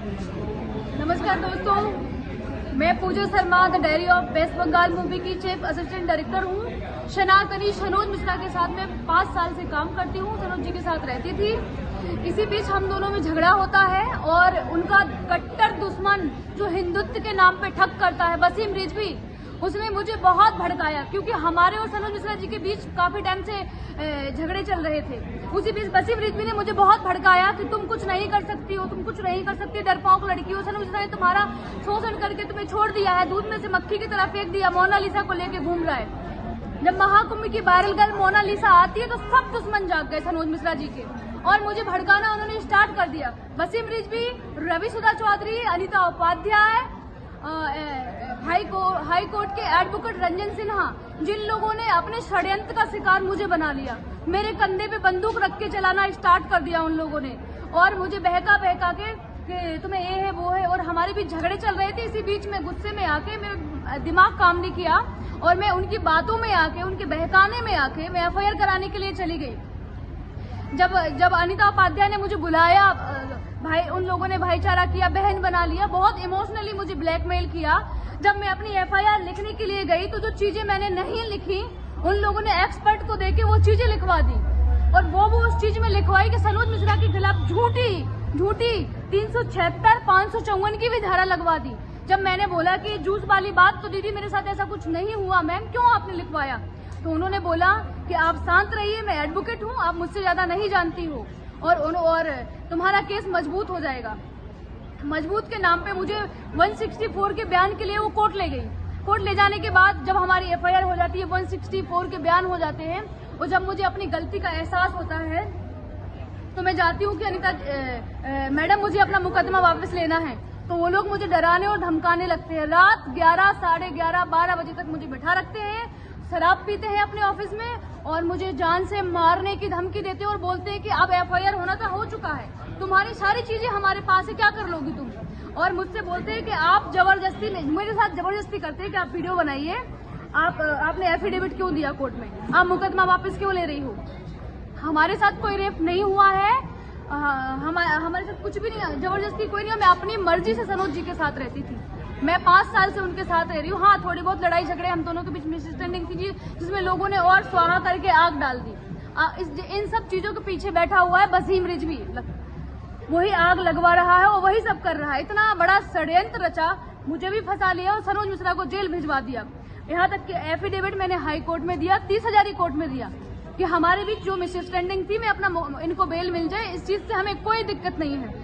नमस्कार दोस्तों, मैं Pooja Sharma the diary of West Bengal movie की चीफ असिस्टेंट डायरेक्टर हूँ। सनातनी सनोज मिश्रा के साथ मैं 5 साल से काम करती हूँ। सनोज जी के साथ रहती थी। इसी बीच हम दोनों में झगड़ा होता है और उनका कट्टर दुश्मन जो हिंदुत्व के नाम पे ठग करता है, वसीम रिजवी, उसने मुझे बहुत भड़काया क्योंकि हमारे और सनोज मिश्रा जी के बीच काफी टाइम से झगड़े चल रहे थे। उसी बीच वसीम रिजवी ने मुझे बहुत भड़काया कि तुम कुछ नहीं कर सकती हो, तुम कुछ नहीं कर सकती, डरपोक लड़की हो। सनोज मिश्रा ने तुम्हारा शोषण करके तुम्हें छोड़ दिया है, दूध में से मक्खी की तरह फेंक दिया, मोनालिसा को लेके घूम रहा है। जब महाकुंभ की वायरल गर्ल मोनालिसा आती है तो सब दुश्मन जाग गए सनोज मिश्रा जी के और मुझे भड़काना उन्होंने स्टार्ट कर दिया। वसीम रिजवी, रवि सुधा चौधरी, अनिता उपाध्याय, हाई कोर्ट के एडवोकेट रंजन सिन्हा, जिन लोगों ने अपने षड्यंत्र का शिकार मुझे बना लिया, मेरे कंधे पे बंदूक रख के चलाना स्टार्ट कर दिया उन लोगों ने और मुझे बहका के कि तुम्हें ये है वो है, और हमारे बीच झगड़े चल रहे थे। इसी बीच में गुस्से में आके मेरा दिमाग काम नहीं किया और मैं उनकी बातों में आके, उनके बहकाने में आके मैं एफआईआर कराने के लिए चली गई। जब अनिता उपाध्याय ने मुझे बुलाया, भाई उन लोगों ने भाईचारा किया, बहन बना लिया, बहुत इमोशनली मुझे ब्लैकमेल किया। जब मैं अपनी एफआईआर लिखने के लिए गई तो जो चीजें मैंने नहीं लिखी उन लोगों ने एक्सपर्ट को देके वो चीजें लिखवा दी और वो उस चीज में लिखवाई कि सनोज मिश्रा के खिलाफ झूठी 376, 554 की भी धारा लगवा दी। जब मैंने बोला कि जूस वाली बात, तो दीदी मेरे साथ ऐसा कुछ नहीं हुआ मैम, क्यों आपने लिखवाया? तो उन्होंने बोला कि आप शांत रहिए, मैं एडवोकेट हूँ, आप मुझसे ज्यादा नहीं जानती हो और तुम्हारा केस मजबूत हो जाएगा। मजबूत के नाम पे मुझे 164 के बयान के लिए वो कोर्ट ले गई। कोर्ट ले जाने के बाद जब हमारी एफआईआर हो जाती है, 164 के बयान हो जाते हैं और जब मुझे अपनी गलती का एहसास होता है तो मैं जाती हूँ कि अनिता मैडम मुझे अपना मुकदमा वापस लेना है। तो वो लोग मुझे डराने और धमकाने लगते हैं। रात 11, साढ़े 11, 12 बजे तक मुझे बैठा रखते हैं, शराब पीते हैं अपने ऑफिस में और मुझे जान से मारने की धमकी देते हैं और बोलते हैं कि अब एफआईआर होना तो हो चुका है, तुम्हारी सारी चीजें हमारे पास है, क्या कर लोगी तुम? और मुझसे बोलते हैं कि आप जबरदस्ती, मेरे साथ जबरदस्ती करते हैं कि आप वीडियो बनाइए, आपने एफिडेविट क्यों दिया कोर्ट में, आप मुकदमा वापस क्यों ले रही हो? हमारे साथ कोई रेप नहीं हुआ है, हमारे साथ कुछ भी नहीं, जबरदस्ती कोई नहीं। मैं अपनी मर्जी से सनोज जी के साथ रहती थी, मैं 5 साल से उनके साथ रह रही हूँ। हाँ, थोड़ी बहुत लड़ाई झगड़े हम दोनों के बीच मिसअंडरस्टैंडिंग थी जिसमें लोगों ने और स्वाहा करके आग डाल दी। इन सब चीजों के पीछे बैठा हुआ है वसीम रिजवी, वही आग लगवा रहा है और वही सब कर रहा है। इतना बड़ा षड्यंत्र रचा, मुझे भी फंसा लिया और सनोज मिश्रा को जेल भिजवा दिया। यहाँ तक कि एफिडेविट मैंने हाई कोर्ट में दिया, 30,000 कोर्ट में दिया कि हमारे बीच जो मिसअंडरस्टैंडिंग थी, मैं अपना इनको बेल मिल जाए, इस चीज से हमें कोई दिक्कत नहीं है।